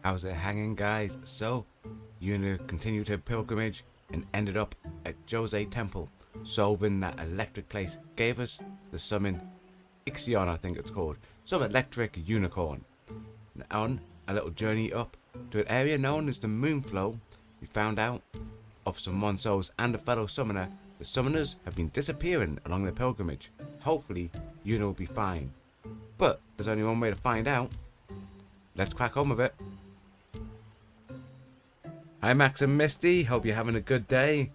How's it hanging, guys? So, Yuna continued her pilgrimage and ended up at Jose Temple, solving that electric place. Gave us the summon Ixion, I think it's called, some electric unicorn. And on a little journey up to an area known as the Moonflow, we found out of some Mon Souls and a fellow summoner. The summoners have been disappearing along the pilgrimage. Hopefully, Yuna will be fine. But there's only one way to find out. Let's crack on with it. Hi Max and Misty, hope you're having a good day.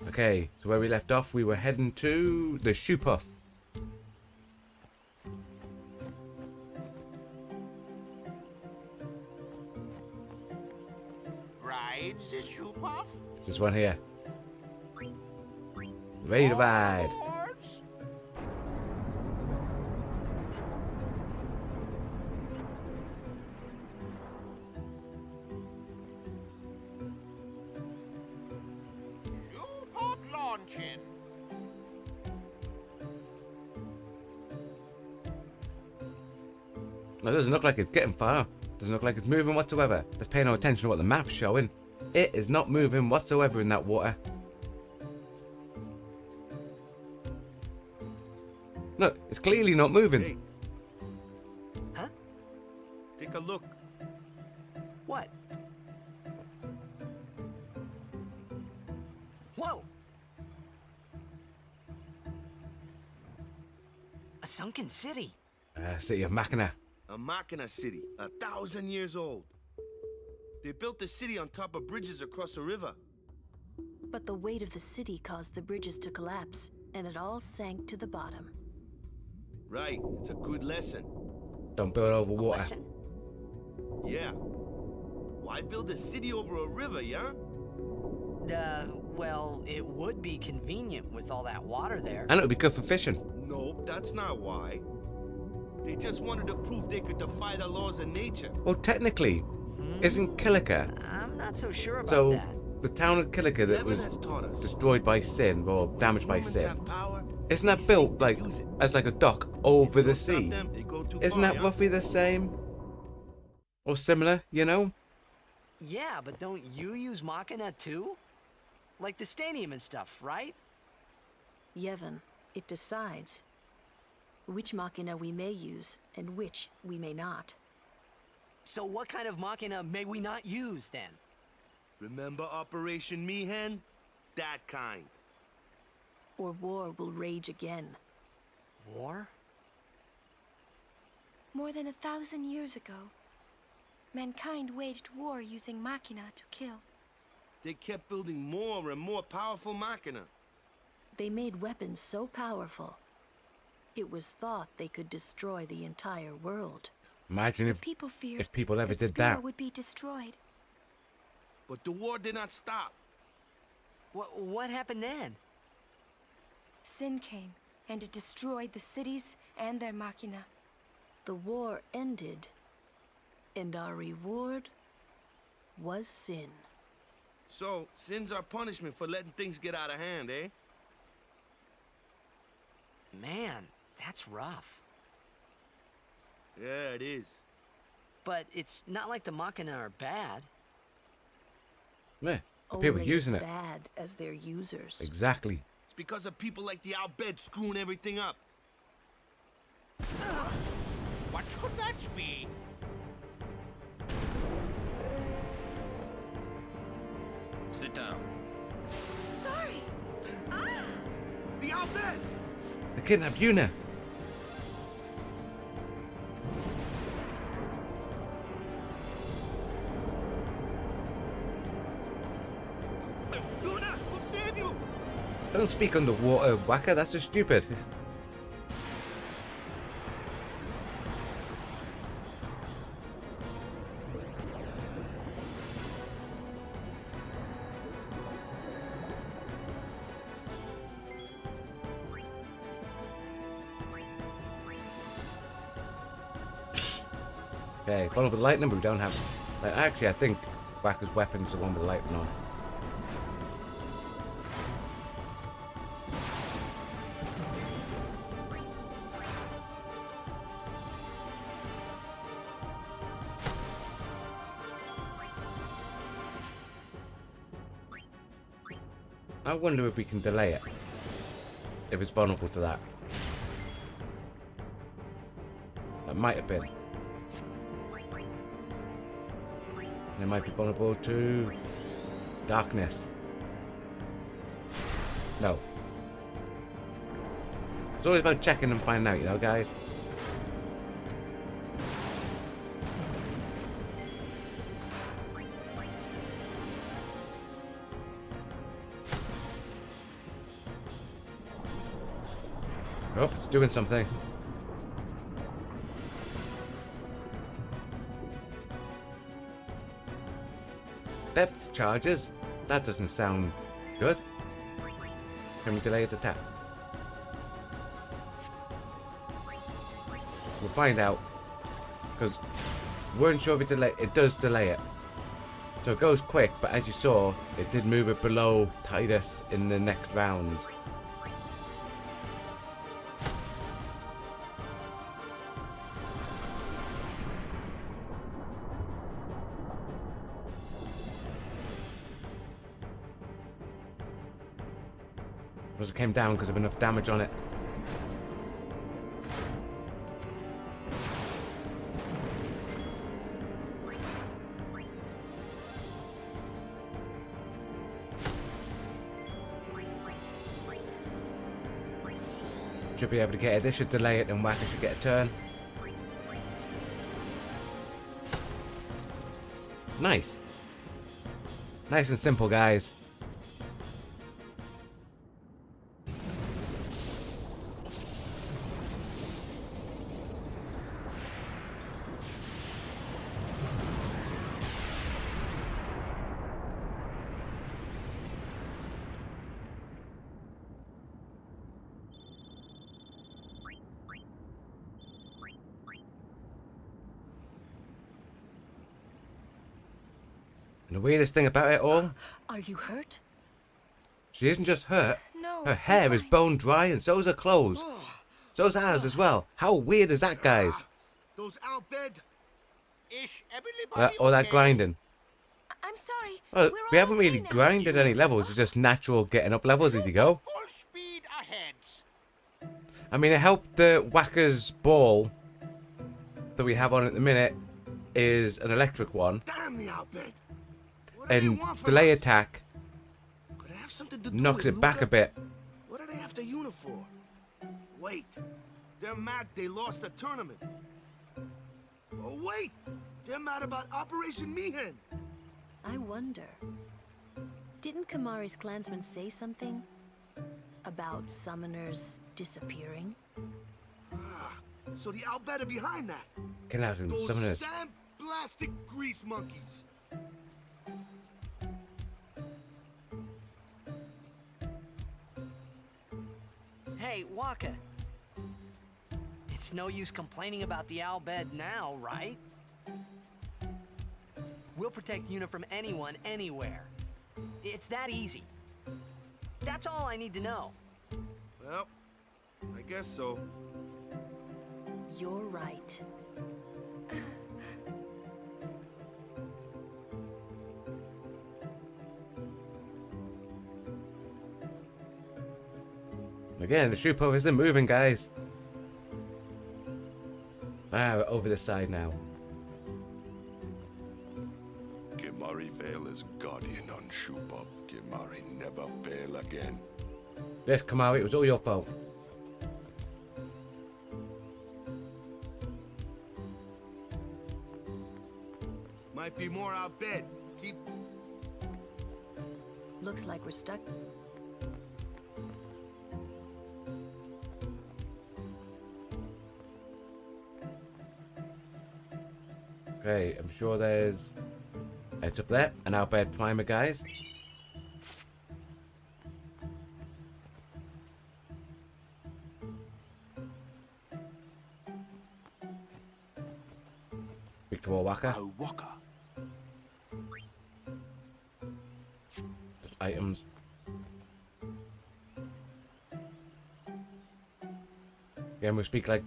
Okay, so where we left off, we were heading to the Shoe Puff. Rides the Shoe Puff? It's this one here. Ready to ride. Shoe Puff launching. No, it doesn't look like it's getting far. Doesn't look like it's moving whatsoever. Let's pay no attention to what the map's showing. It is not moving whatsoever in that water. Look, it's clearly not moving. Hey. Huh? Take a look. What? Whoa! A sunken city. City of Machina. A Machina city, 1,000 years old. They built the city on top of bridges across a river. But the weight of the city caused the bridges to collapse, and it all sank to the bottom. Right, it's a good lesson. Don't build over water. Lesson? Yeah. Why build a city over a river, yeah? Well, it would be convenient with all that water there. And it would be good for fishing. Nope, that's not why. They just wanted to prove they could defy the laws of nature. Well, technically, isn't Kilika? I'm not so sure about So, that. the town of Kilika that Heaven was has taught us. destroyed by sin, or damaged by Humans sin, have power. isn't that They built seek to like use it. as like a dock over the Don't stop sea? them, they go too Isn't far, that yeah? roughly the same? Or similar, you know? Yeah, but don't you use Machina too? Like the stadium and stuff, right? Yevon, it decides which machina we may use and which we may not. So what kind of Machina may we not use then? Remember Operation Mihen? That kind. Or war will rage again. War? More than 1,000 years ago, mankind waged war using machina to kill. They kept building more and more powerful Machina. They made weapons so powerful, it was thought they could destroy the entire world. Imagine if People feared people ever that did Spira that. would be destroyed. But the war did not stop. What happened then? Sin came, and it destroyed the cities and their machina. The war ended, and our reward was sin. So, sin's our punishment for letting things get out of hand, eh? Man, that's rough. Yeah, it is. But it's not like the Machina are bad. Yeah, the people Only using as it. bad as their users. Exactly. It's because of people like the Albed screwing everything up. What could that be? Sit down. Sorry! The Albed! They kidnapped Yuna. Luna, we'll save you! Don't speak underwater, Waka. That's just stupid. Okay, one with the lightning, but we don't have. Like, actually, I think Waka's weapon's the one with the lightning on. I wonder if we can delay it. If it's vulnerable to that. That might have been. And it might be vulnerable to darkness. No. It's always about checking and finding out, you know, guys. Oh, it's doing something. Depth charges? That doesn't sound good. Can we delay its attack? We'll find out. Because we weren't sure if it does delay it. So it goes quick, but as you saw, it did move it below Titus in the next round. Because it came down because of enough damage on it. Should be able to get it. This should delay it and Whacker should get a turn. Nice. Nice and simple, guys. And the weirdest thing about it all, Are you hurt? she isn't just hurt. No. Her hair is bone dry and so's her clothes. So's ours as well. How weird is that, guys? Those out bed. Is everybody Or that okay? grinding. I'm sorry. Oh, We're we all haven't really okay now. grinded any levels. It's just natural getting up levels as you go. Full speed ahead. I mean, it helped the Whacker's ball that we have on at the minute is an electric one. Damn the out bed. What do they And want from delay us? attack Could it have something to do knocks with it back Luca? a bit. What are they after Una for? Wait, they're mad they lost the tournament. Oh wait, they're mad about Operation Mihen. I wonder. Didn't Kamari's clansmen say something about summoners disappearing? So the Albed are behind that. Get out and Those summon us. sandblasted grease monkeys. Hey, Waka. It's no use complaining about the Albed now, right? We'll protect Una from anyone, anywhere. It's that easy. That's all I need to know. Well, I guess so. You're right. Again, the shoe puff isn't moving, guys. Ah, we're over the side now. Kimari fail as guardian on Shupov. Kimari never fail again. Yes, Kamari, it was all your fault. Might be more out bed. Keep. Looks like we're stuck. Okay, I'm sure there's... It's up there, an outbed primer, guys. Victor Waka. Oh, Waka. Just items. Again, we'll speak like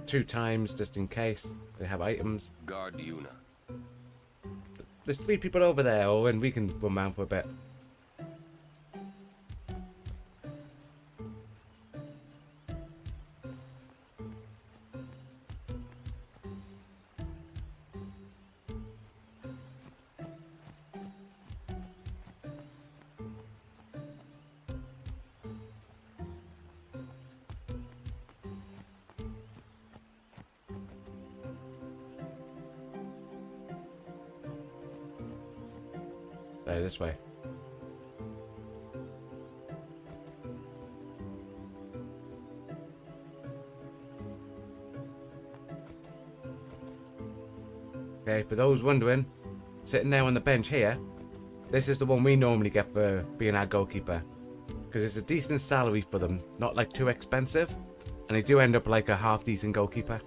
2 times just in case they have items. Guard Una. There's 3 people over there, and we can run around for a bit. Right, this way. Okay, for those wondering, sitting there on the bench here, this is the one we normally get for being our goalkeeper. Because it's a decent salary for them, not like too expensive. And they do end up like a half decent goalkeeper.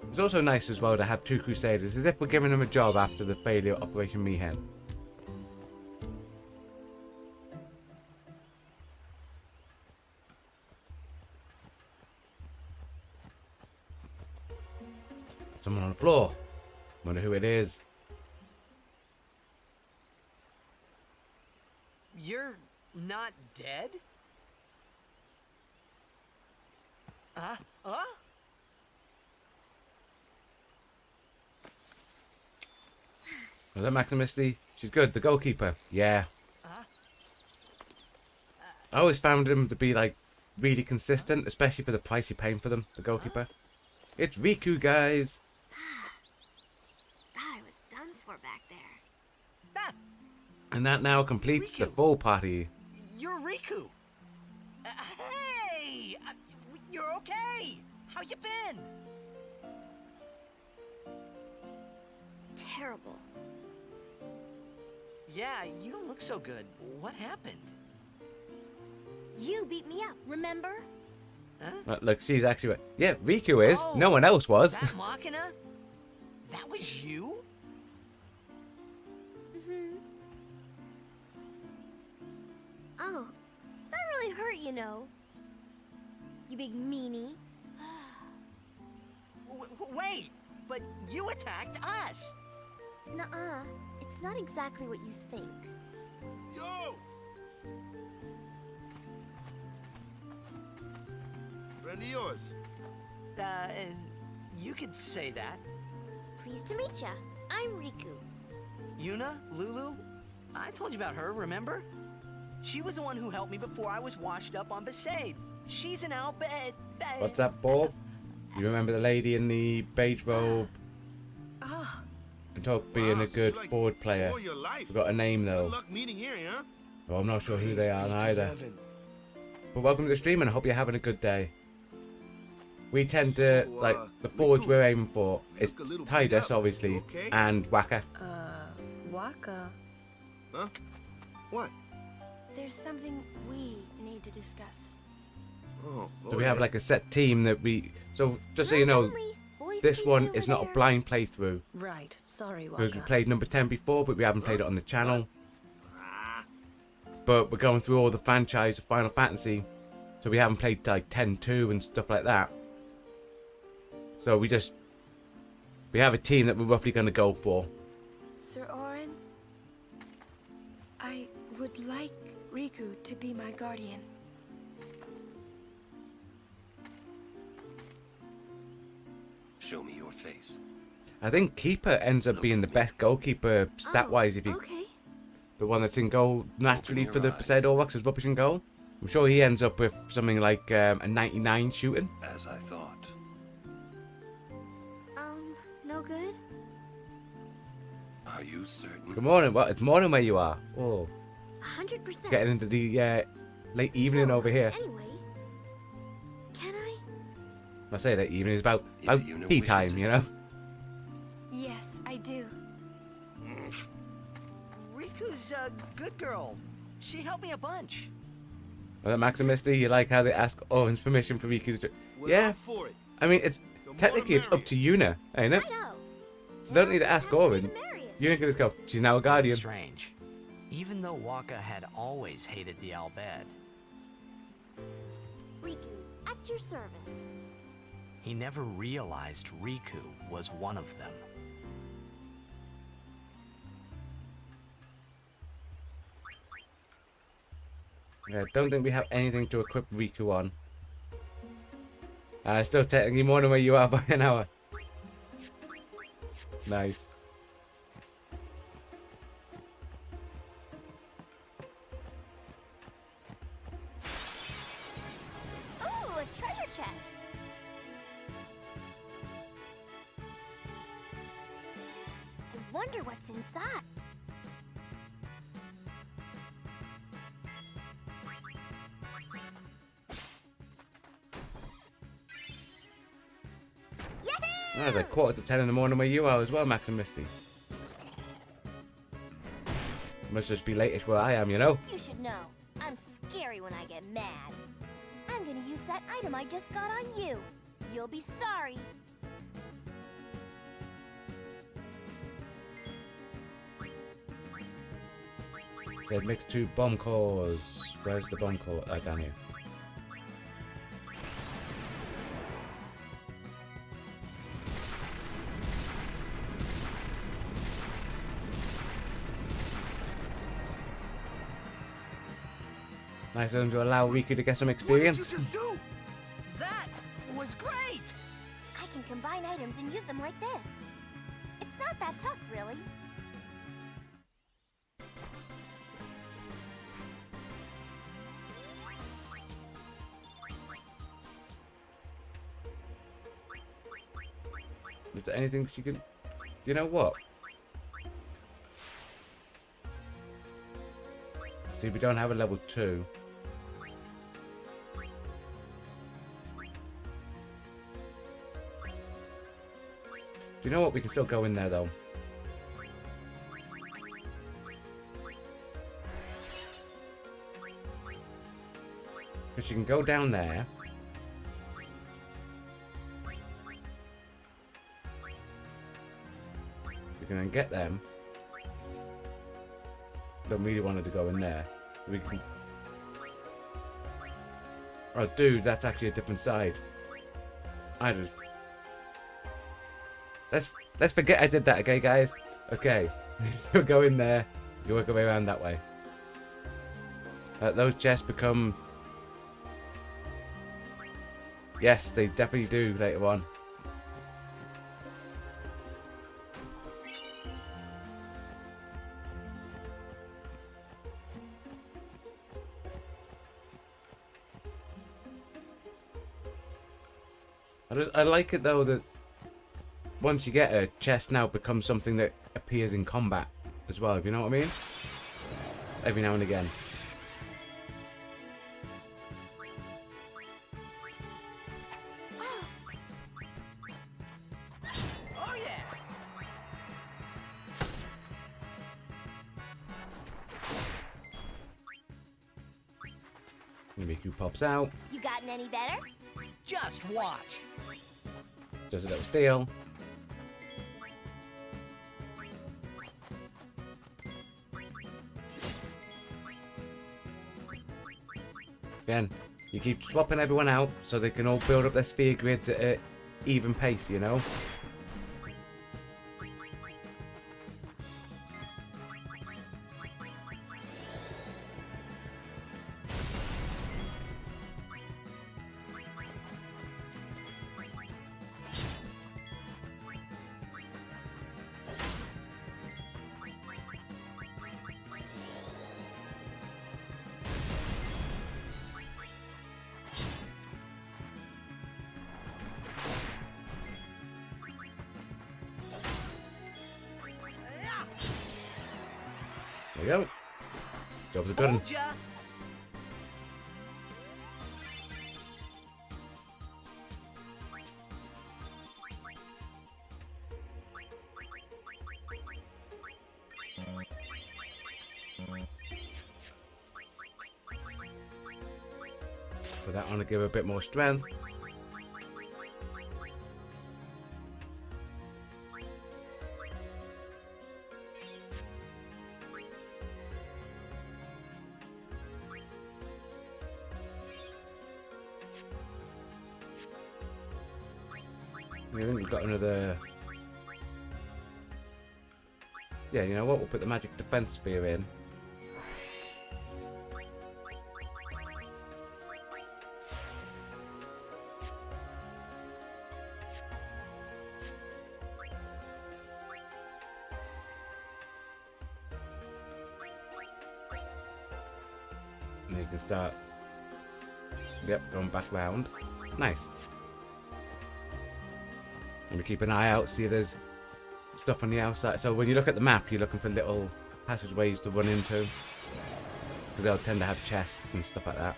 It's also nice as well to have two Crusaders, as if we're giving them a job after the failure of Operation Mayhem. Someone on the floor. Wonder who it is. You're not dead? Huh? Was that Maximisty? She's good, the goalkeeper. Yeah. I always found him to be like really consistent, especially for the price you're paying for them, the goalkeeper. It's Riku, guys. Thought I was done for back there. Ah, And that now completes the Riku. full party. you're Riku. Hey! You're okay. How you been? Terrible. Yeah, you don't look so good. What happened? You beat me up, remember? Look, she's actually... Yeah, Riku is. Oh, No one else was. That Machina? That was you? Oh, that really hurt, you know. You big meanie. Wait, but you attacked us. Nuh-uh. It's not exactly what you think. Yo! Friend of yours. You could say that. Pleased to meet ya. I'm Riku. Yuna, Lulu, I told you about her, remember? She was the one who helped me before I was washed up on Besaid. She's an Albed. What's that, Bob? You remember the lady in the beige robe? Ah, And talk being Wow, a so good you like forward player. all your life. Forgot a name Good though. luck meeting here, huh? Well, I'm not sure who they are Praise be to either. heaven. But welcome to the stream and I hope you're having a good day. We tend to, So, like, the forwards Riku, we're aiming for is look a little beat Tidus, up. obviously, You okay? and Waka. Waka. Huh? What? There's something we need to discuss. Oh, So we have like a set team that we... So, just so you know, this one is not a blind playthrough. Right. Sorry, Because we Waka. played number 10 before, but we haven't played it on the channel. But we're going through all the franchise of Final Fantasy. So we haven't played like 10-2 and stuff like that. So we have a team that we're roughly going to go for. Sir Orin, I would like Riku to be my guardian. Show me your face. I think Keeper ends up being the best goalkeeper stat-wise if you... Okay. The one that's in goal naturally Open for the your eyes. Poseidon Orcs is rubbish in goal. I'm sure he ends up with something like a 99 shooting. As I thought. No good? Are you certain? Good morning. Well, it's morning where you are. Oh, 100%. getting into the late evening So, over here. Anyway, can I? I say late evening is about If tea Yuna wishes time, it. you know. Yes, I do. Riku's a good girl. She helped me a bunch. Well, Maximisty, you like how they ask Owen's permission for Riku to... Well, Yeah, I'm for it. I mean, it's technically it's up to Yuna, ain't it? I know. So don't need to ask Owen. Marius. Yuna can just go, she's now a guardian. Strange. Even though Waka had always hated the Albed, Riku, at your service. he never realized Riku was one of them. Yeah, don't think we have anything to equip Riku on. Still technically more than where you are by an hour. Nice. wonder what's inside. Oh, it's like 9:45 in the morning where you are as well, Max and Misty. Must just be latest where I am, you know? You should know, I'm scary when I get mad. I'm gonna use that item I just got on you. You'll be sorry. Said mix 2 bomb cores. Where's the bomb core? Oh, down here. Nice of them to allow Riku to get some What did experience. you just do? That was great! I can combine items and use them like this. It's not that tough, really. Is there anything she can... You know what? See, we don't have a level 2. Do you know what? We can still go in there, though. Because you can go down there. We can then get them. Don't really want to go in there. We can... Oh, dude, that's actually a different side. I just... Let's forget I did that, okay, guys? Okay, so go in there. You work your way around that way. Those chests become... Yes, they definitely do later on. I like it though that once you get a chest now becomes something that appears in combat as well, if you know what I mean? Every now and again. Oh yeah! Miku pops out, You gotten any better? Just watch. does a little steal. Again, you keep swapping everyone out so they can all build up their sphere grids at an even pace, you know? There we go. Job's done. Told ya. Put that on to give her a bit more strength. I think we've got another... Yeah, you know what? We'll put the magic defense sphere in. And you can start... Yep, going back round. Nice. And we keep an eye out, see if there's stuff on the outside. So when you look at the map, you're looking for little passageways to run into, because they'll tend to have chests and stuff like that.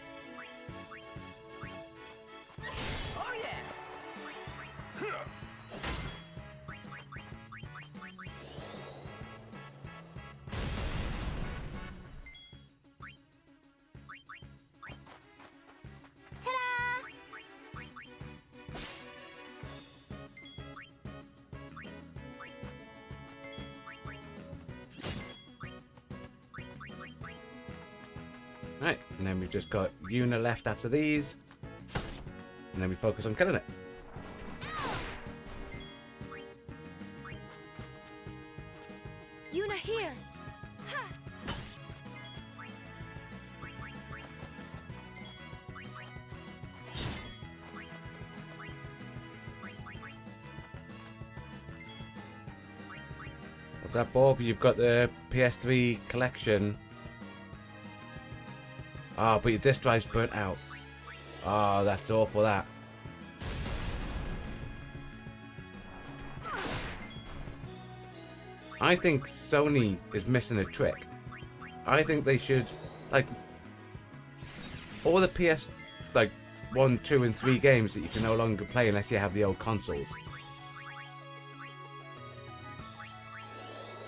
Oh yeah. Ta-da! Right, and then we've just got Yuna left after these, and then we focus on killing it. Yuna here. What's that, Bob? You've got the PS3 collection. Ah, but your disk drive's burnt out. Oh, that's awful, that. I think Sony is missing a trick. I think they should, like, all the PS, like, 1, 2, and 3 games that you can no longer play unless you have the old consoles.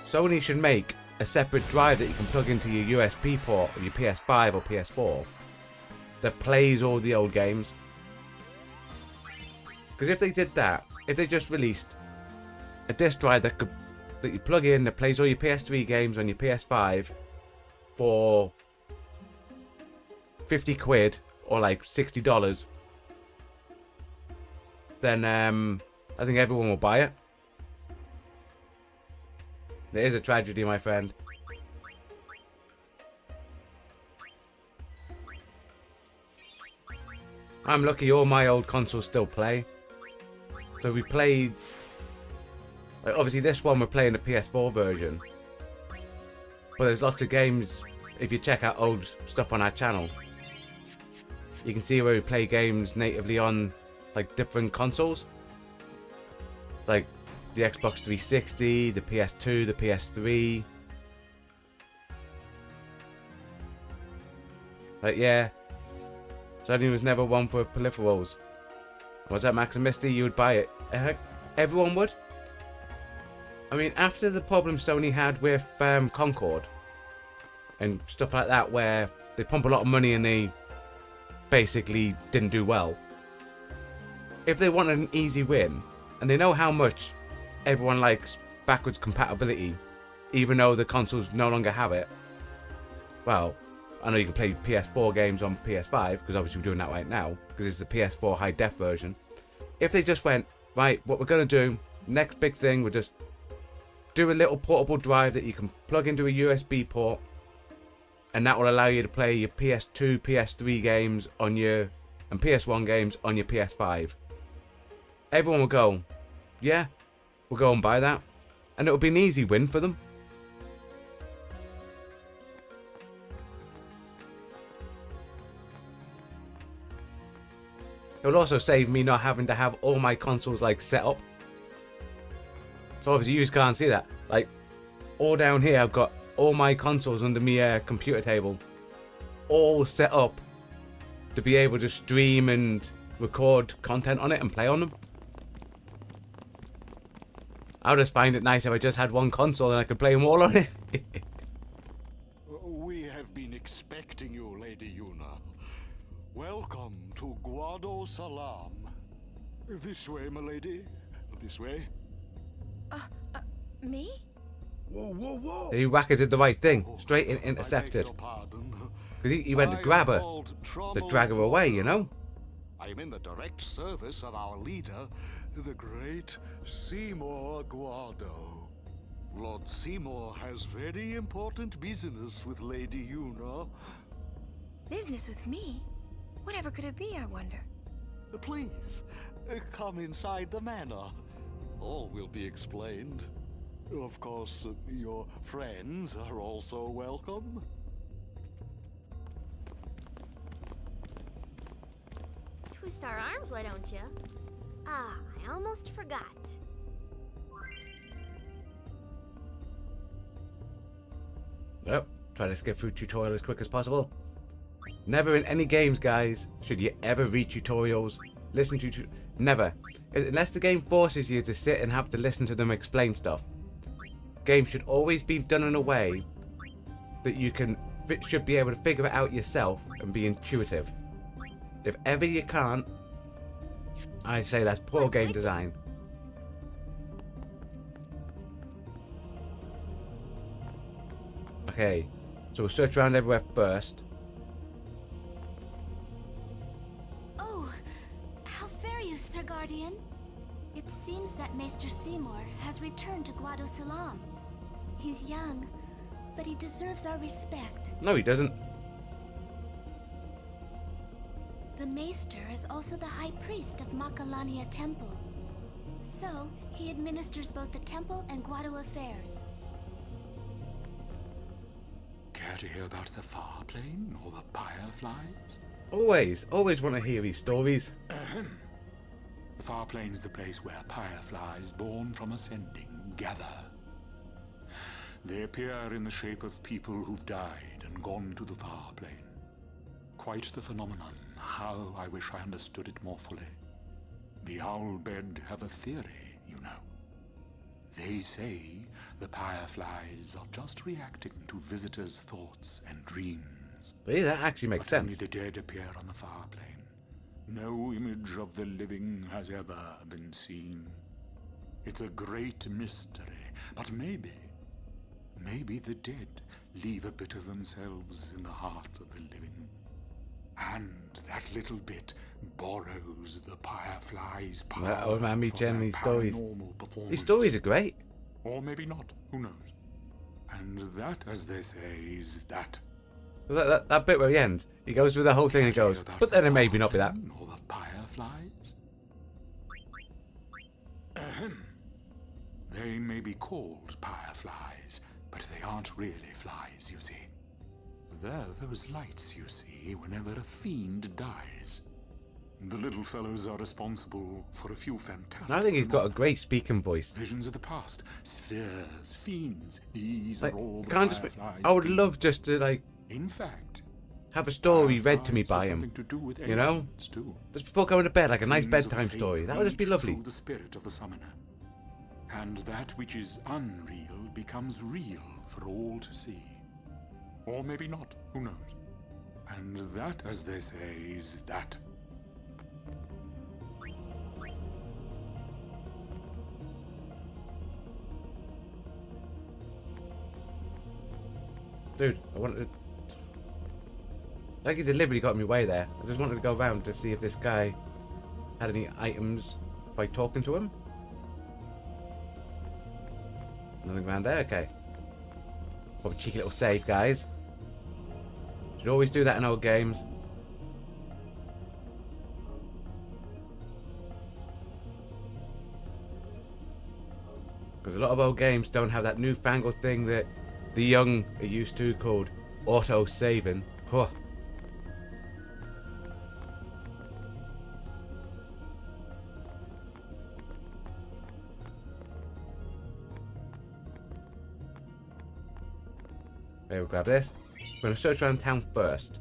Sony should make a separate drive that you can plug into your USB port of your PS5 or PS4 that plays all the old games. Because if they did that, if they just released a disc drive that you plug in that plays all your PS3 games on your PS5 for 50 quid or like $60, then I think everyone will buy it. It is a tragedy, my friend. I'm lucky all my old consoles still play. So we played... Like, obviously this one we're playing the PS4 version. But there's lots of games, if you check out old stuff on our channel, you can see where we play games natively on like different consoles. Like the Xbox 360, the PS2, the PS3. Like, yeah. Sony was never one for peripherals. Was that Maximisty? You would buy it. Everyone would. I mean, after the problem Sony had with Concord and stuff like that, where they pump a lot of money and they basically didn't do well. If they wanted an easy win, and they know how much everyone likes backwards compatibility, even though the consoles no longer have it. Well, I know you can play PS4 games on PS5, because obviously we're doing that right now, because it's the PS4 high def version. If they just went, right, what we're going to do, next big thing, we'll just do a little portable drive that you can plug into a USB port, and that will allow you to play your PS2, PS3 games on your, and PS1 games on your PS5. Everyone will go, yeah, we'll go and buy that. And it'll be an easy win for them. It'll also save me not having to have all my consoles like set up. So obviously you can't see that. Like, all down here I've got all my consoles under my computer table, all set up to be able to stream and record content on it and play on them. I would just find it nice if I just had one console and I could play them all on it. We have been expecting you, Lady Yuna. Welcome to Guadosalam. This way, my lady. This way. Me? Whoa, whoa, whoa! The Whacker did the right thing. Straight in intercepted. I beg your pardon. Because he went to grab her, to drag her away, you know? I am in the direct service of our leader, the great Seymour Guado. Lord Seymour has very important business with Lady Yuna. Business with me? Whatever could it be, I wonder? Please, come inside the manor. All will be explained. Of course, your friends are also welcome. Twist our arms, why don't you? Ah, I almost forgot. Try to skip through tutorial as quick as possible. Never in any games, guys, should you ever read tutorials. Listen to never. Unless the game forces you to sit and have to listen to them explain stuff. Games should always be done in a way that you should be able to figure it out yourself and be intuitive. If ever you can't, I say that's poor game design. Okay, so we'll search around everywhere first. Oh, how fare you, Sir Guardian? It seems that Maester Seymour has returned to Guadosalam. He's young, but he deserves our respect. No, he doesn't. The Maester is also the High Priest of Makalania Temple. So, he administers both the temple and Guado affairs. Care to hear about the far plane or the fireflies? Always want to hear these stories. The far plane's the place where fireflies born from ascending gather. They appear in the shape of people who've died and gone to the far plane. Quite the phenomenon. How I wish I understood it more fully. The Owlbed have a theory, you know. They say the fireflies are just reacting to visitors' thoughts and dreams. But yeah, that actually makes sense. Only the dead appear on the far plane. No image of the living has ever been seen. It's a great mystery, but maybe the dead leave a bit of themselves in the hearts of the living. And that little bit borrows the firefly's power. That old man me telling these stories. Performance. These stories are great. Or maybe not, who knows? And that, as they say, is that. That bit where he ends, he goes through the whole thing and goes, but then it maybe not be that. Or the fireflies? They may be called fireflies, but they aren't really flies, you see. They're those lights you see whenever a fiend dies. The little fellows are responsible for a few fantastic... I think he's got a great speaking voice. Visions of the past, spheres, fiends, these Like, are all the can't just fireflies. I would love just to, like, In fact, have a story read to me fireflies by have him. something to do with You know? aliens, too. Just before going to bed, like a nice Things of bedtime faith story. That would just be reach lovely. through the spirit of the summoner. And that which is unreal becomes real for all to see. Or maybe not, who knows? And that, as they say, is that. Dude, I wanted to... Like he deliberately got me way there. I just wanted to go around to see if this guy had any items by talking to him. Nothing around there, okay. What a cheeky little save, guys. Should always do that in old games. Because a lot of old games don't have that newfangled thing that the young are used to called auto-saving. Huh. Okay, we'll grab this. We're going to search around town first.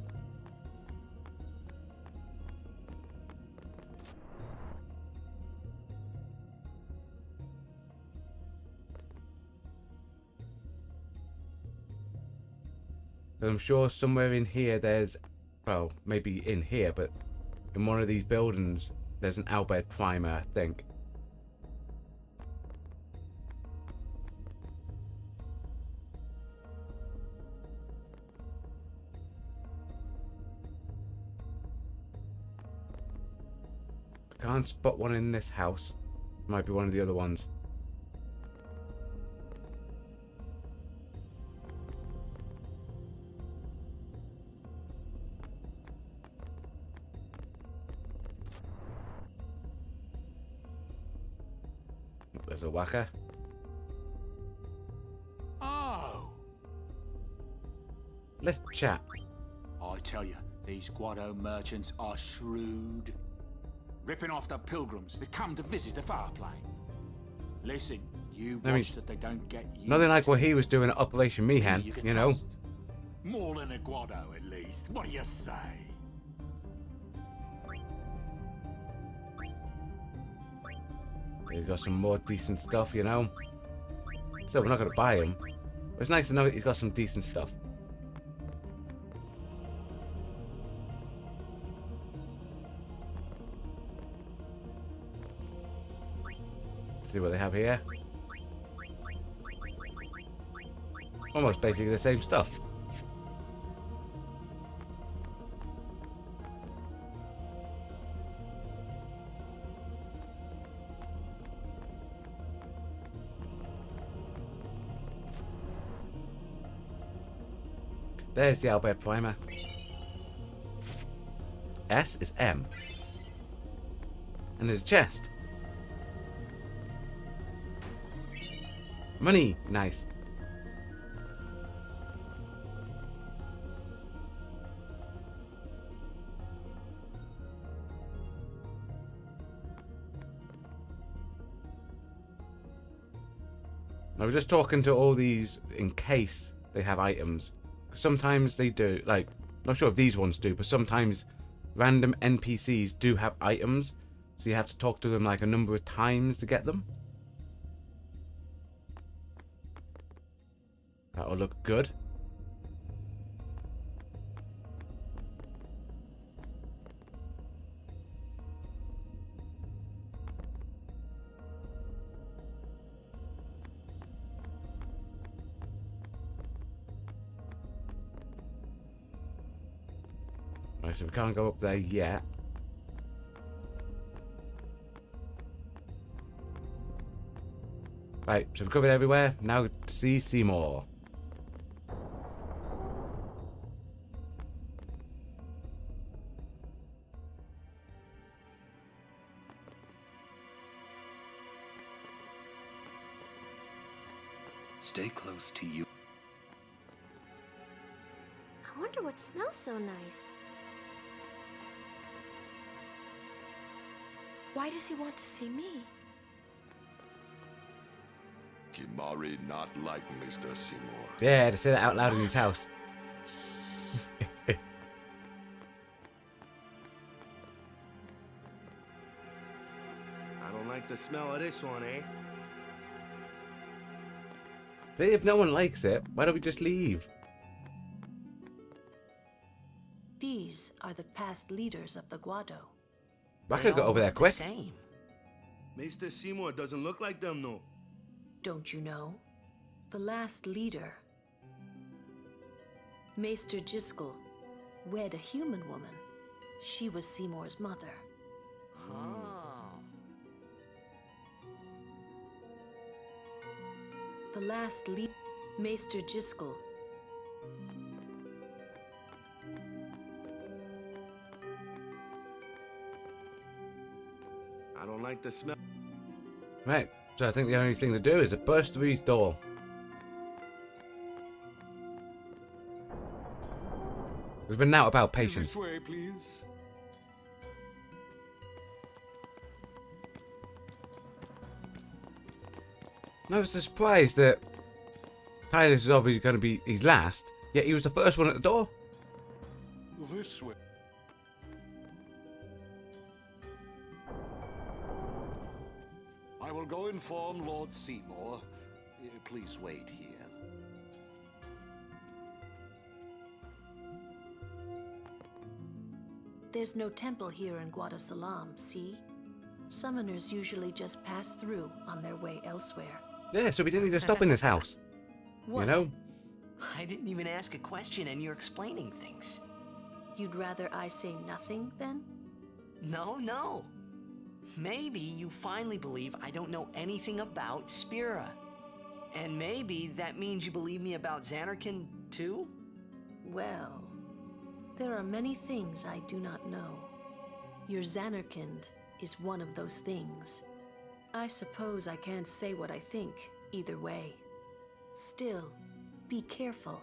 I'm sure somewhere in here there's, well, maybe in here, but in one of these buildings there's an Albert primer, I think. I can't spot one in this house. Might be one of the other ones. There's a whacker. Oh, Let's chat. I tell you, these Guado merchants are shrewd. Ripping off the pilgrims that come to visit the far plane. Listen, you I mean, watch that they don't get you. Nothing like what he was doing at Operation Who Meehan, can you know. trust. More than a Guado, at least. What do you say? He's got some more decent stuff, you know. So we're not going to buy him. But it's nice to know that he's got some decent stuff. Let's see what they have here. Almost basically the same stuff. There's the Albert Primer. S is M. And there's a chest. Money! Nice. I was just talking to all these in case they have items. Sometimes they do, like, not sure if these ones do, but sometimes random NPCs do have items, so you have to talk to them like a number of times to get them. That'll look good. Right, so we can't go up there yet. Right, so we've covered everywhere. Now to see Seymour. Stay close to you. I wonder what smells so nice. Why does he want to see me? Kimari not like Mr. Seymour. Yeah, to say that out loud in his house. I don't like the smell of this one, eh? If no one likes it, why don't we just leave? These are the past leaders of the Guado. I could go over there quick. Same. Mr. Seymour doesn't look like them, no. Don't you know? The last leader, Maester Jiskel, wed a human woman. She was Seymour's mother. Oh. The last leader, Maester Jiskel. I don't like the smell. Right, so I think the only thing to do is to burst through his door. We've been out about patience. This way, please. I was surprised that Titus is obviously going to be his last, yet he was the first one at the door. This way. I will go inform Lord Seymour. Please wait here. There's no temple here in Guadosalam, see? Summoners usually just pass through on their way elsewhere. Yeah, so we didn't need to stop in this house. What? You know? I didn't even ask a question and you're explaining things. You'd rather I say nothing, then? No. Maybe you finally believe I don't know anything about Spira. And maybe that means you believe me about Xanarkin, too? Well, there are many things I do not know. Your Xanarkind is one of those things. I suppose I can't say what I think, either way. Still, be careful.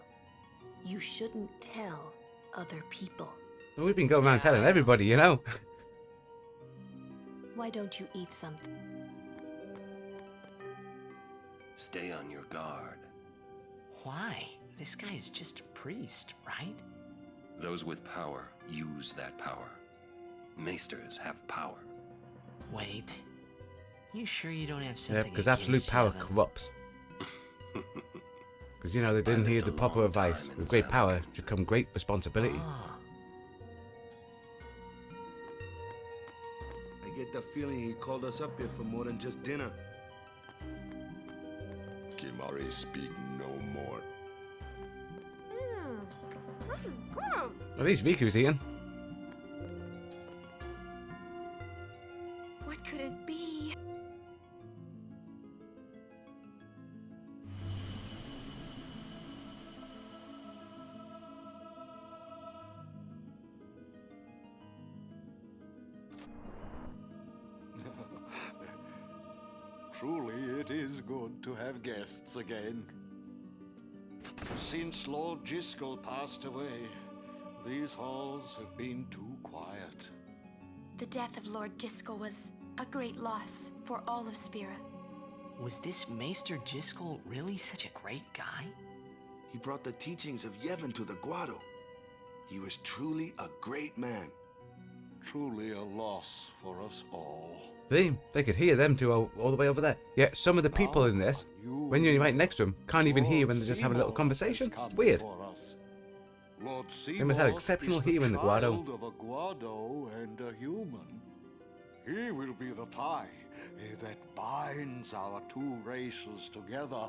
You shouldn't tell other people. Well, we've been going around telling everybody, you know? Why don't you eat something? Stay on your guard. Why? This guy's just a priest, right? Those with power use that power. Maesters have power. Wait. You sure you don't have Yeah, something because against absolute power Yevon? corrupts. Because, you know, they didn't I hear lived the a proper long advice. time in With great Zambia. power should come great responsibility. Ah, I get the feeling he called us up here for more than just dinner. Kimari, speak no more. This is good. At least Riku's eating. What could it be? Truly, it is good to have guests again. Since Lord Jiskel passed away, these halls have been too quiet. The death of Lord Jiskel was a great loss for all of Spira. was this Maester Jiskel really such a great guy? He brought the teachings of Yevon to the Guado. He was truly a great man. Truly a loss for us all. See, they could hear them two all the way over there. Yet some of the people in this, when you're right next to them, can't even hear when they just have a little conversation. It's weird. Lord They must have Seymour exceptional is hearing, the Guado. child of a Guado and a human. He will be the tie that binds our two races together.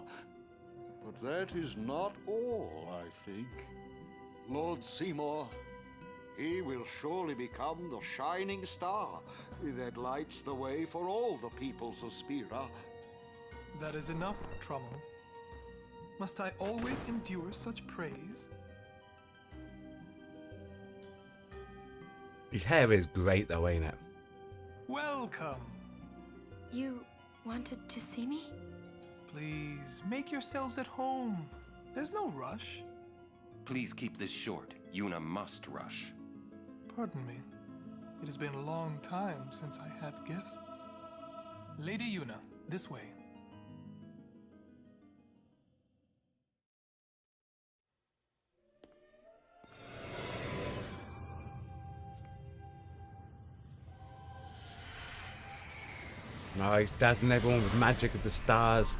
But that is not all, I think. Lord Seymour, he will surely become the shining star that lights the way for all the peoples of Spira. That is enough, Trummel. Must I always endure such praise? His hair is great though, ain't it? Welcome. You wanted to see me? Please, make yourselves at home. There's no rush. Please keep this short. Yuna must rush. Pardon me. It has been a long time since I had guests. Lady Yuna, this way. Nice, dazzling everyone with magic of the stars.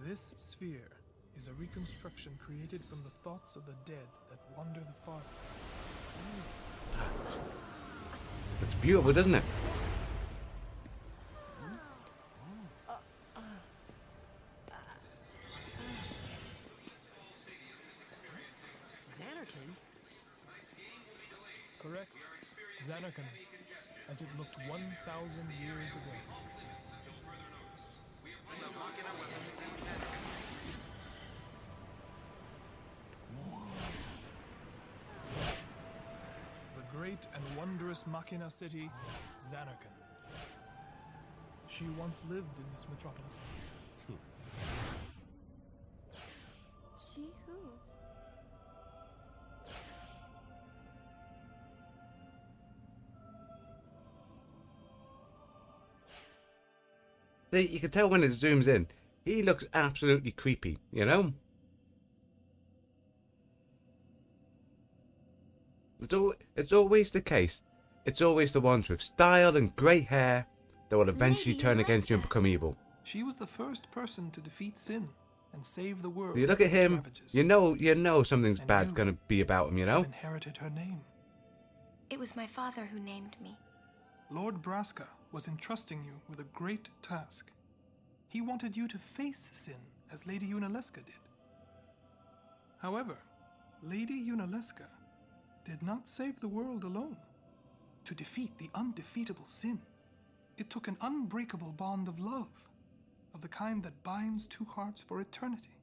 This sphere is a reconstruction created from the thoughts of the dead that wander the far. Looks beautiful, doesn't it? Xanarkin? Correct. Xanarkin, as it looked 1,000 years ago. The great and wondrous Machina city, Xanarkin. She once lived in this metropolis. She who? See, you can tell when it zooms in. He looks absolutely creepy, you know? It's always the case. It's always the ones with style and grey hair that will eventually turn against you and become evil. She was the first person to defeat sin and save the world. You look at from its him, ravages. you know something's And bad's you gonna be about him, you know? Inherited her name. It was my father who named me. Lord Braska was entrusting you with a great task. He wanted you to face sin as Lady Yunalesca did. However, Lady Yunalesca did not save the world alone. To defeat the undefeatable sin, it took an unbreakable bond of love, of the kind that binds two hearts for eternity.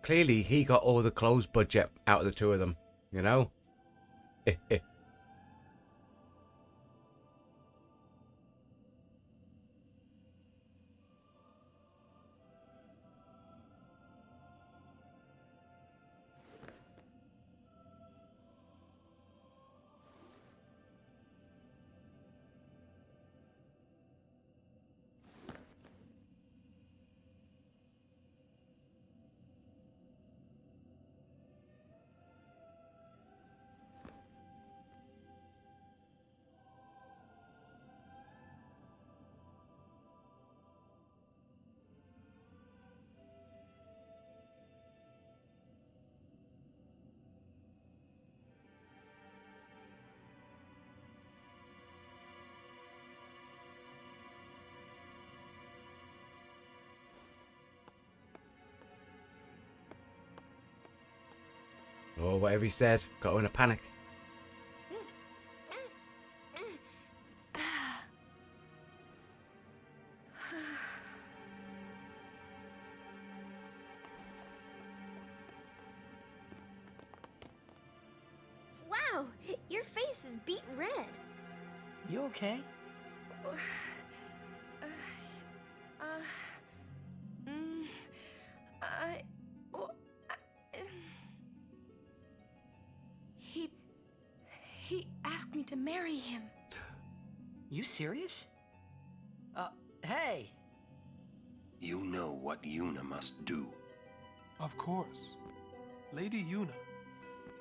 Clearly, he got all the clothes budget out of the two of them, you know? Or whatever he said. Got her in a panic. Wow, your face is beet red. You okay? He asked me to marry him. You serious? Hey! You know what Yuna must do. Of course. Lady Yuna.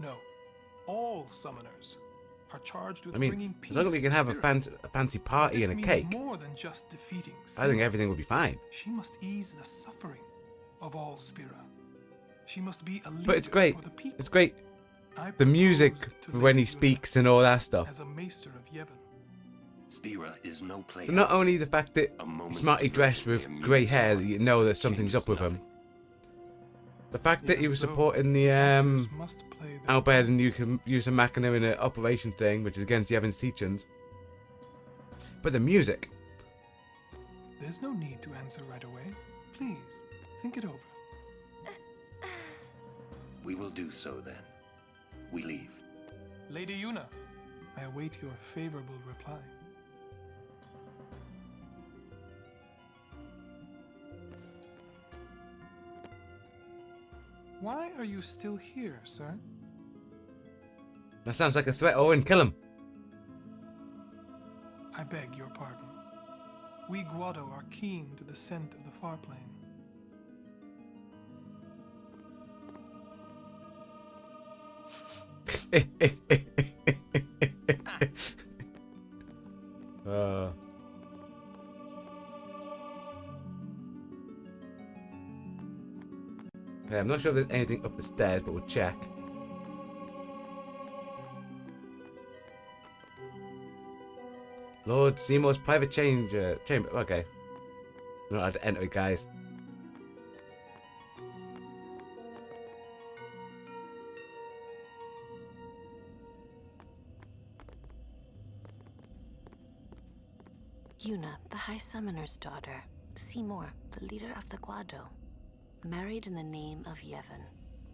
No, all summoners are charged with bringing peace. As long as we can have a fancy party and a cake, more than just defeating I think everything will be fine. She must ease the suffering of all Spira. She must be a leader. But it's great. For the people. It's great. The music when he speaks and all that stuff. As a maester of Yevon. Spira is no place. So not only the fact that smartly dressed with grey hair that you know that something's up with him. The fact that he was supporting the Albert and Yusa Machina in an operation thing, which is against Yevon's teachings. But the music. There's no need to answer right away. Please, think it over. We will do so then. We leave. Lady Yuna, I await your favorable reply. Why are you still here, sir? That sounds like a threat. Owen, kill him. I beg your pardon. We Guado are keen to the scent of the far plane. Yeah, I'm not sure if there's anything up the stairs, but we'll check. Lord Seymour's private chamber. Okay. I'm not allowed to enter it, guys. Yuna, the High Summoner's daughter. Seymour, the leader of the Guado. Married in the name of Yevon,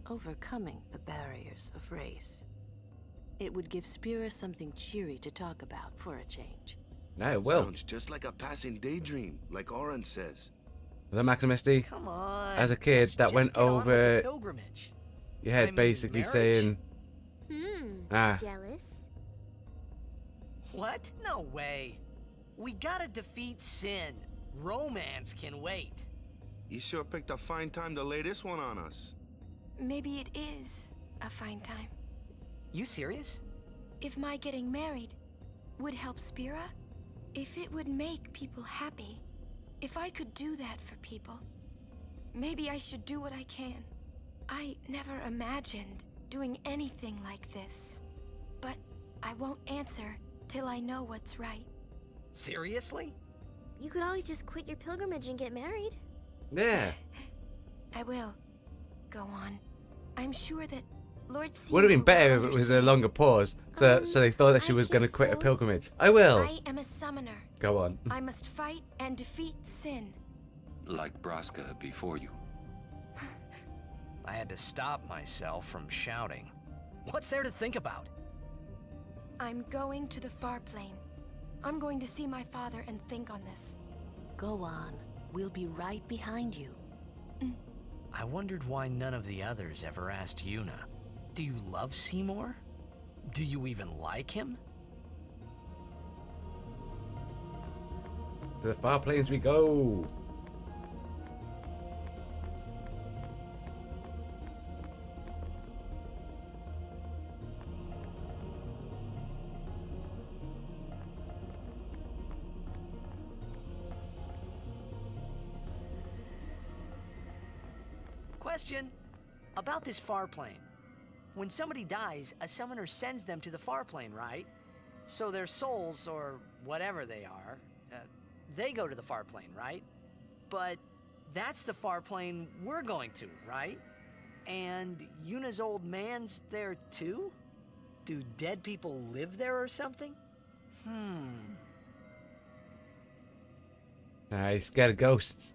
overcoming the barriers of race. It would give Spira something cheery to talk about for a change. No, it will. Sounds just like a passing daydream, like Oren says. Was that Maximisty? Come on. As a kid, that went over pilgrimage. your head, basically saying, Jealous? What? No way. We gotta defeat sin. Romance can wait. You sure picked a fine time to lay this one on us. Maybe it is a fine time. You serious? If my getting married would help Spira, if it would make people happy, if I could do that for people, maybe I should do what I can. I never imagined doing anything like this, but I won't answer till I know what's right. Seriously? You could always just quit your pilgrimage and get married. yeah. I will. Go on. I'm sure that Lord Seymour Would have been better if will it was a longer pause, so they thought that she was going to quit a pilgrimage. I will. I am a summoner. Go on. I must fight and defeat sin. Like Braska before you. I had to stop myself from shouting. What's there to think about? I'm going to the far plane. I'm going to see my father and think on this. Go on. We'll be right behind you. I wondered why none of the others ever asked Yuna. Do you love Seymour? Do you even like him? To the far plains we go. Question about this far plane. When somebody dies, a summoner sends them to the far plane, right? So their souls, or whatever they are, they go to the far plane, right? But that's the far plane we're going to, right? And Yuna's old man's there too? Do dead people live there or something? He's scared of ghosts.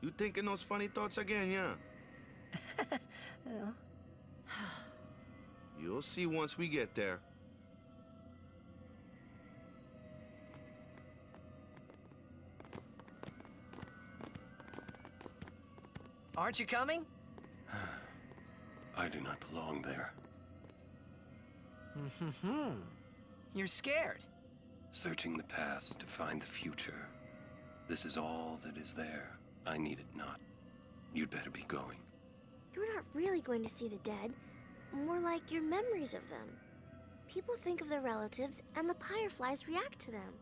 You thinking those funny thoughts again, yeah? You'll see once we get there. Aren't you coming? I do not belong there. You're scared. Searching the past to find the future. This is all that is there. I need it not. You'd better be going. You're not really going to see the dead. More like your memories of them. People think of their relatives, and the Fireflies react to them.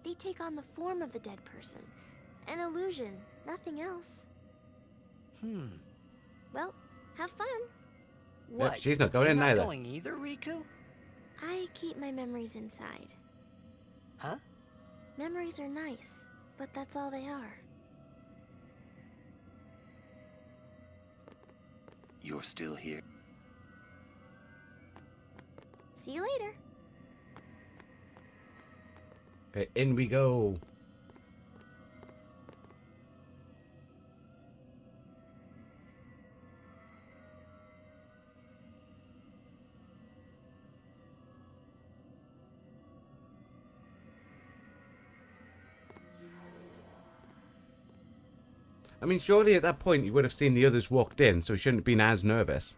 They take on the form of the dead person. An illusion, nothing else. Well, have fun. What? Yep, she's not going in You're either. Not going either, Riku? I keep my memories inside. Huh? Memories are nice, but that's all they are. You're still here. See you later. Okay, in we go. I mean, surely at that point you would have seen the others walked in, so he shouldn't have been as nervous.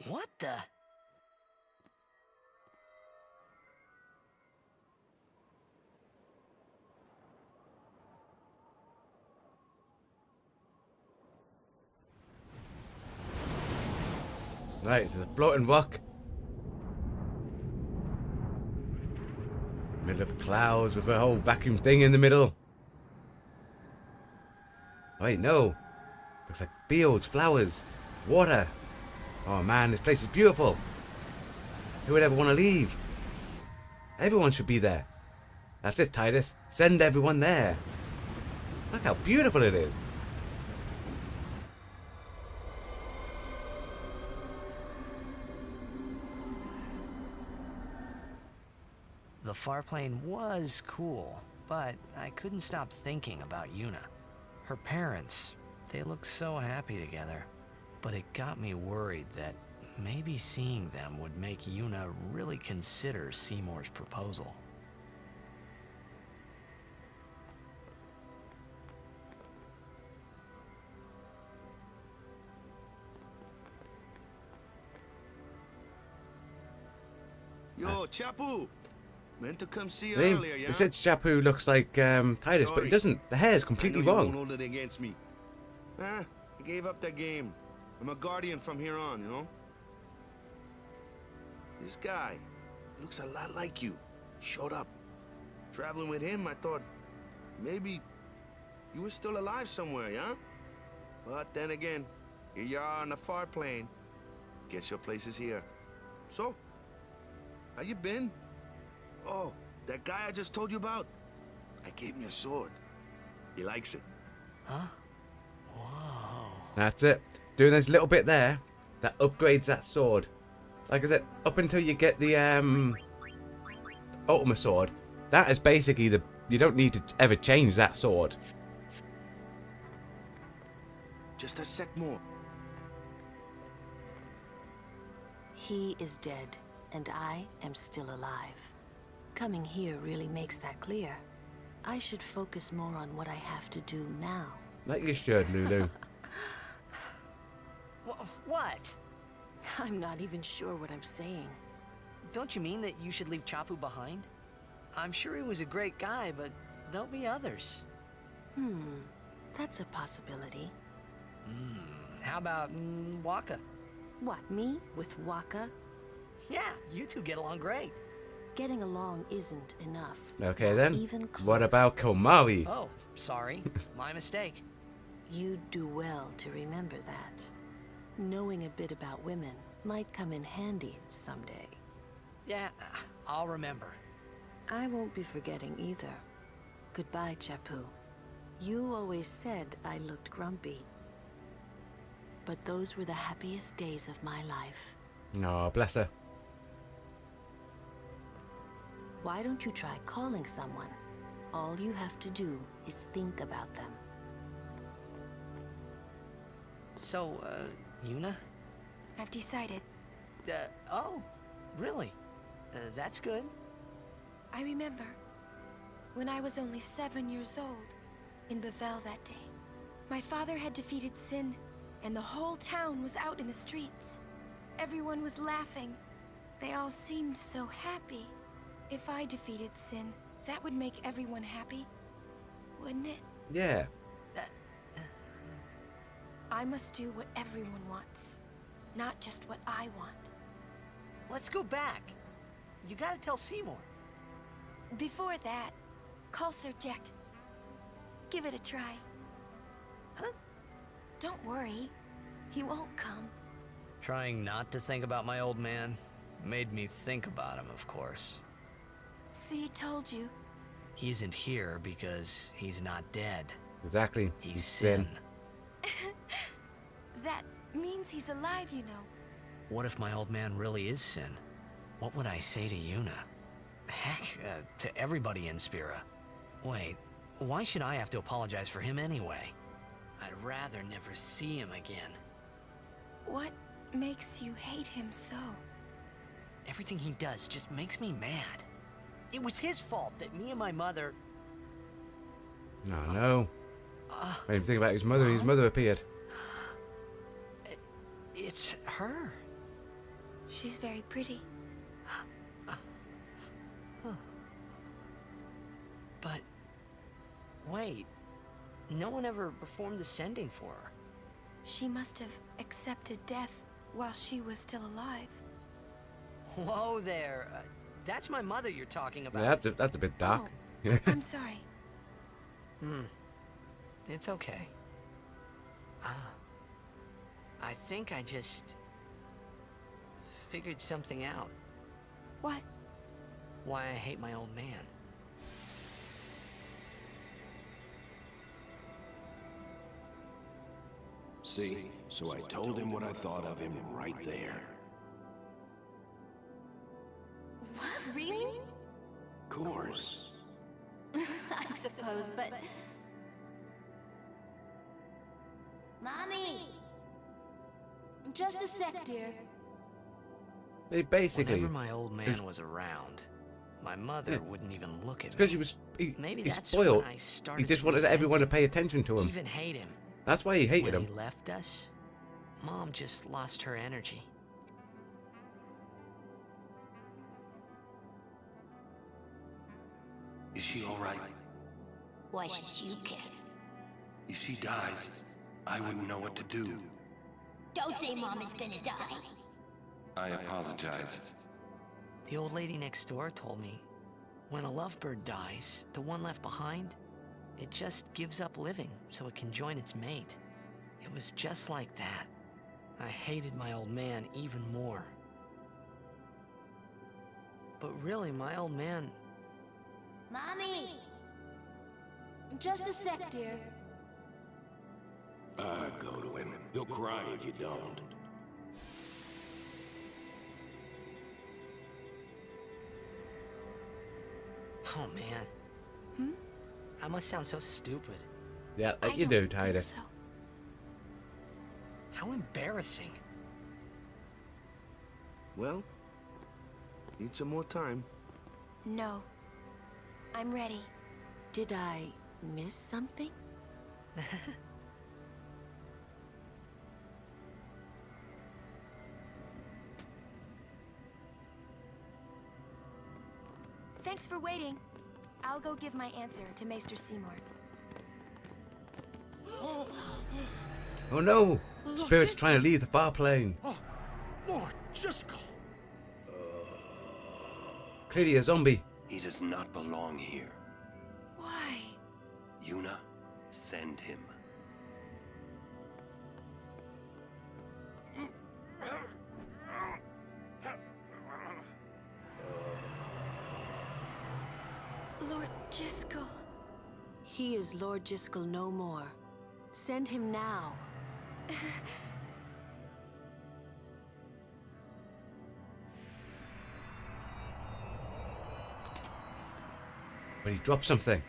What the? Right, it's a floating rock. Middle of clouds with a whole vacuum thing in the middle. Wait, no. Looks like fields, flowers, water. Oh man, this place is beautiful. Who would ever want to leave? Everyone should be there. That's it, Titus. Send everyone there. Look how beautiful it is. The far plane was cool, but I couldn't stop thinking about Yuna. Her parents, they looked so happy together. But it got me worried that maybe seeing them would make Yuna really consider Seymour's proposal. Yo, Chapu! Meant to come see you They earlier, yeah? said Chapu looks like Titus, but he doesn't. The hair is completely I know you wrong. won't hold it against me. I gave up that game. I'm a guardian from here on, you know? This guy looks a lot like you. Showed up. Traveling with him, I thought maybe you were still alive somewhere, yeah? But then again, here you are on the far plane. Guess your place is here. So, how you been? Oh, that guy I just told you about? I gave him your sword. He likes it. Huh? Whoa. That's it. Doing this little bit there, that upgrades that sword. Like I said, up until you get the Ultima sword, that is basically the... You don't need to ever change that sword. Just a sec more. He is dead, and I am still alive. Coming here really makes that clear. I should focus more on what I have to do now. Like you should, Lulu. What? I'm not even sure what I'm saying. Don't you mean that you should leave Chapu behind? I'm sure he was a great guy, but there'll be others. That's a possibility. How about Waka? What, me? With Waka? Yeah, you two get along great. Getting along isn't enough. Okay Not then. even close. What about Komari? Oh, sorry. My mistake. You'd do well to remember that. Knowing a bit about women Might come in handy someday. Yeah, I'll remember. I won't be forgetting either. Goodbye, Chapu. You always said I looked grumpy. But those were the happiest days of my life. No, bless her. Why don't you try calling someone? All you have to do is think about them. So, Yuna? I've decided. Oh, really? That's good. I remember when I was only 7 years old in Bavel that day. My father had defeated Sin, and the whole town was out in the streets. Everyone was laughing. They all seemed so happy. If I defeated Sin, that would make everyone happy, wouldn't it? Yeah. I must do what everyone wants, not just what I want. Let's go back. You gotta tell Seymour. Before that, call Sir Jet. Give it a try. Huh? Don't worry. He won't come. Trying not to think about my old man made me think about him, of course. See, told you. He isn't here because he's not dead. Exactly. He's Sin. That means he's alive, you know. What if my old man really is Sin? What would I say to Yuna? Heck, to everybody in Spira. Wait, why should I have to apologize for him anyway? I'd rather never see him again. What makes you hate him so? Everything he does just makes me mad. It was his fault that me and my mother... No. Made him think about his mother, and his mother appeared. It's her. She's very pretty. But... wait. No one ever performed the sending for her. She must have accepted death while she was still alive. Whoa there. That's my mother you're talking about. Yeah, that's a bit dark. Oh, I'm sorry. It's okay. I think I just... figured something out. What? Why I hate my old man. See, so I told him what I thought of him right there. What? Really? Course. I suppose, but... Mommy! Just a sec, dear. They basically... Whenever my old man was around, my mother wouldn't even look at me. Because he was... Maybe he's that's spoiled. when I started He just to wanted resent everyone to pay attention to him. even hate him. That's why he hated When him. he left us, Mom just lost her energy. Is she all right? Why should you care? If she dies, I wouldn't know what to do. Don't say Mom is gonna die. I apologize. The old lady next door told me, when a lovebird dies, the one left behind, it just gives up living so it can join its mate. It was just like that. I hated my old man even more. But really, my old man... Mommy! Just a sec, dear. Go to him. He'll cry if you don't. Oh, man. I must sound so stupid. Yeah, I you don't do, think Tyler. so. How embarrassing. Well, need some more time. No. I'm ready. Did I miss something? Thanks for waiting. I'll go give my answer to Maester Seymour. Oh no! Spirit's trying to leave the far plane. Oh, Lord Jiskel! Clearly a zombie. He does not belong here. Why? Yuna, send him. Jiskel. He is Lord Jiskel no more. Send him now. But he dropped something.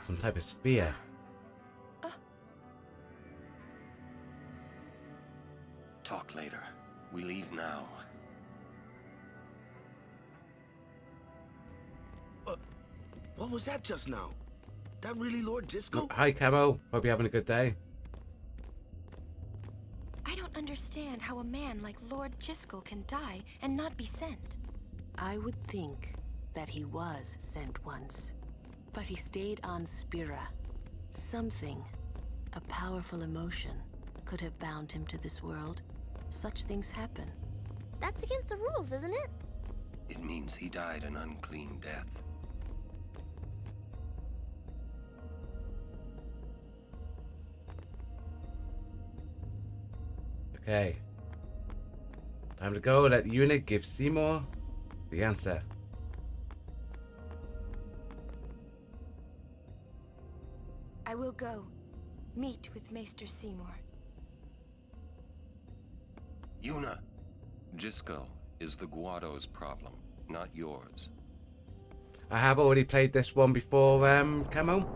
Some type of spear. Talk later. We leave now. What was that just now? That really Lord Jiskel? Hi, Camo. Hope you're having a good day. I don't understand how a man like Lord Jiskel can die and not be sent. I would think that he was sent once, but he stayed on Spira. Something, a powerful emotion, could have bound him to this world. Such things happen. That's against the rules, isn't it? It means he died an unclean death. Okay. Time to go. Let the unit give Seymour the answer. I will go. Meet with Maester Seymour. Yuna, Jiskel is the Guado's problem, not yours. I have already played this one before, Camo.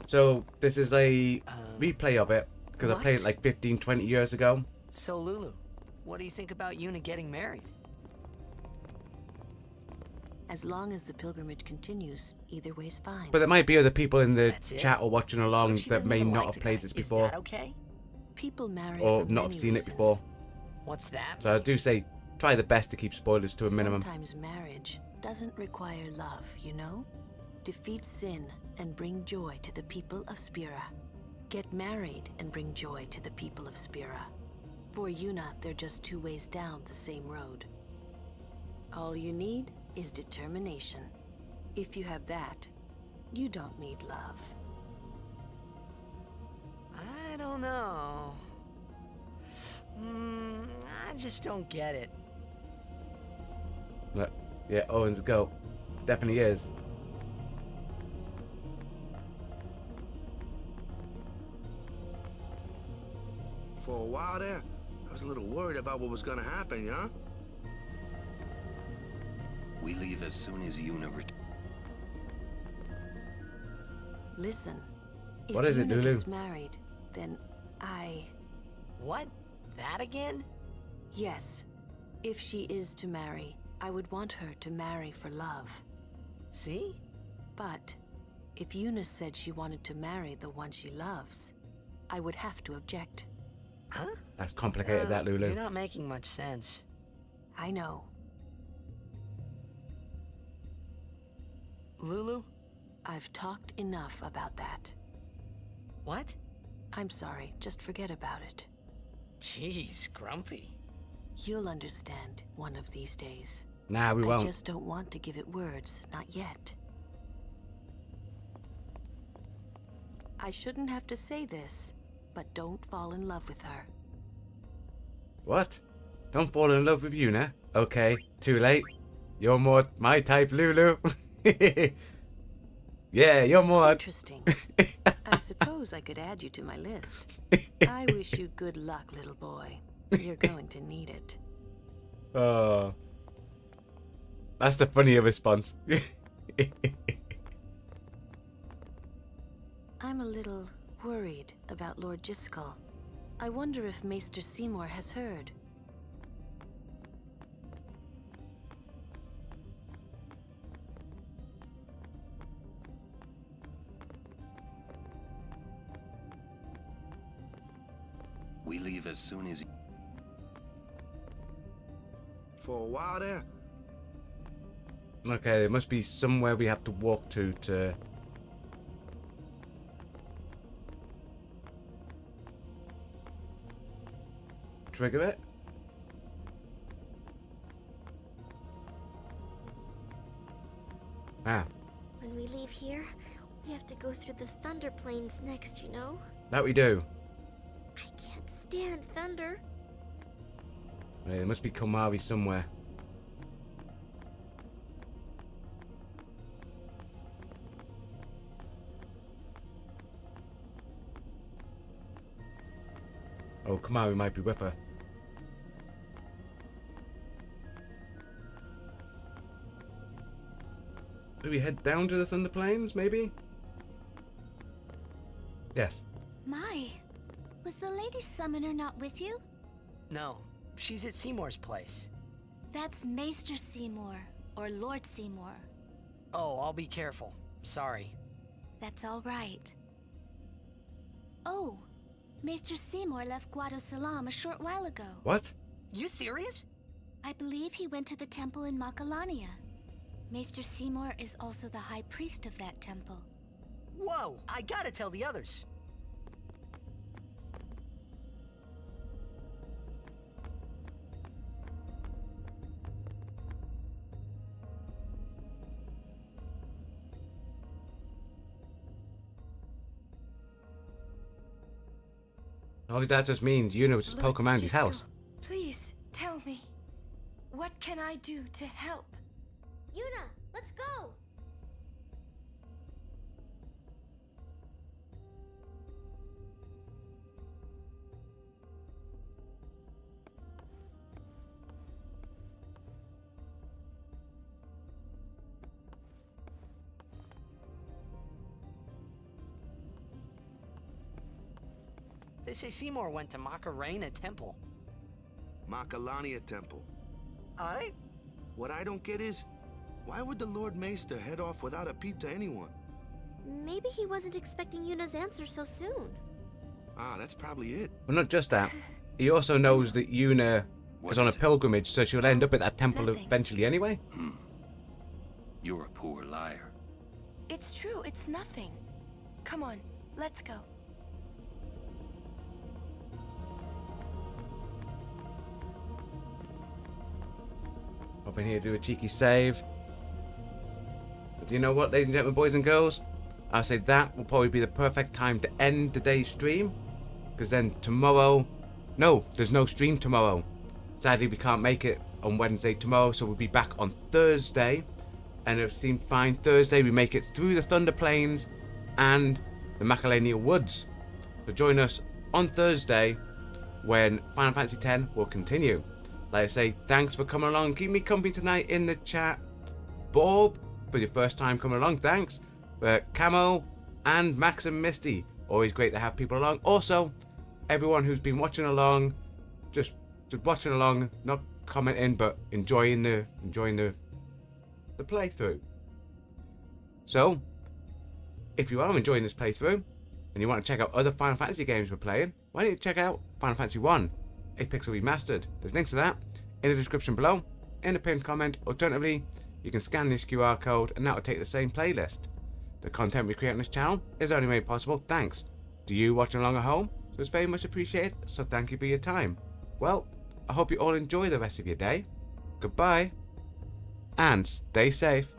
So this is a replay of it because I played it like 15, 20 years ago. So Lulu, what do you think about Yuna getting married? As long as the pilgrimage continues, either way's fine. But there might be other people in the That's it? chat or watching along She that doesn't may even not like have the played guy. this Is before. that okay? People marry Or for not many have seen it reasons. before. What's that? So I do say try the best to keep spoilers to a minimum. Sometimes marriage doesn't require love, you know? Defeat sin and bring joy to the people of Spira. Get married and bring joy to the people of Spira. For Yuna, they're just two ways down the same road. All you need is determination. If you have that, you don't need love. I don't know. I just don't get it. Look, yeah, Owen's a goat. Definitely is. For a while there, I was a little worried about what was gonna happen, yeah? We leave as soon as Yuna returns. Listen, if What is it, Yuna Lulu? gets married, then I... What? That again? Yes. If she is to marry, I would want her to marry for love. See? But if Yuna said she wanted to marry the one she loves, I would have to object. Huh? That's complicated, that, Lulu. You're not making much sense. I know. Lulu? I've talked enough about that. What? I'm sorry, just forget about it. Jeez, grumpy. You'll understand one of these days. Nah, we won't. I just don't want to give it words, not yet. I shouldn't have to say this, but don't fall in love with her. What? Don't fall in love with Yuna? Okay, too late. You're more my type, Lulu. Yeah, you're more... Interesting. I suppose I could add you to my list. I wish you good luck, little boy. You're going to need it. Oh. That's the funnier response. I'm a little worried about Lord Jiskel. I wonder if Maester Seymour has heard. We leave as soon as... For a while there, Okay, there must be somewhere we have to walk to trigger it. Ah, When we leave here, we have to go through the Thunder Plains next, you know? that we do. I can't stand thunder. Right, there must be Komari somewhere. Oh, Kamaru might be with her. Do we head down to the Thunder Plains, maybe? Yes. My, was the Lady Summoner not with you? No, she's at Seymour's place. That's Maester Seymour, or Lord Seymour. Oh, I'll be careful. Sorry. That's all right. Oh, Maester Seymour left Guadosalam a short while ago. What? You serious? I believe he went to the temple in Macalania. Maester Seymour is also the high priest of that temple. Whoa, I gotta tell the others. Oh, that just means Yuna was just Lord Pokemon's Gisto, house. Please, tell me. What can I do to help? Yuna, let's go! They say Seymour went to Macarena Temple. Macalania Temple. Alright? What I don't get is, why would the Lord Maester head off without a peep to anyone? Maybe he wasn't expecting Yuna's answer so soon. Ah, that's probably it. Well, not just that. He also knows that Yuna is on a pilgrimage, so she'll end up at that temple Nothing. eventually anyway. You're a poor liar. It's true, it's nothing. Come on, let's go. Hoping here to do a cheeky save. But you know what, ladies and gentlemen, boys and girls? I'll say that will probably be the perfect time to end today's stream. Because then tomorrow... No, there's no stream tomorrow. Sadly, we can't make it on Wednesday tomorrow, so we'll be back on Thursday. And if it seemed fine, Thursday we make it through the Thunder Plains and the Macalania Woods. So join us on Thursday when Final Fantasy X will continue. Like I say, thanks for coming along. Keep me company tonight in the chat. Bob, for your first time coming along, thanks. Camo and Max and Misty, always great to have people along. Also, everyone who's been watching along, just watching along, not commenting, but enjoying the playthrough. So, if you are enjoying this playthrough and you want to check out other Final Fantasy games we're playing, why don't you check out Final Fantasy 1, 8-Pixel Remastered. There's links to that in the description below, in the pinned comment. Alternatively, you can scan this QR code and that will take the same playlist. The content we create on this channel is only made possible thanks to you watching along at home, so it's very much appreciated, so thank you for your time. Well, I hope you all enjoy the rest of your day. Goodbye, and stay safe.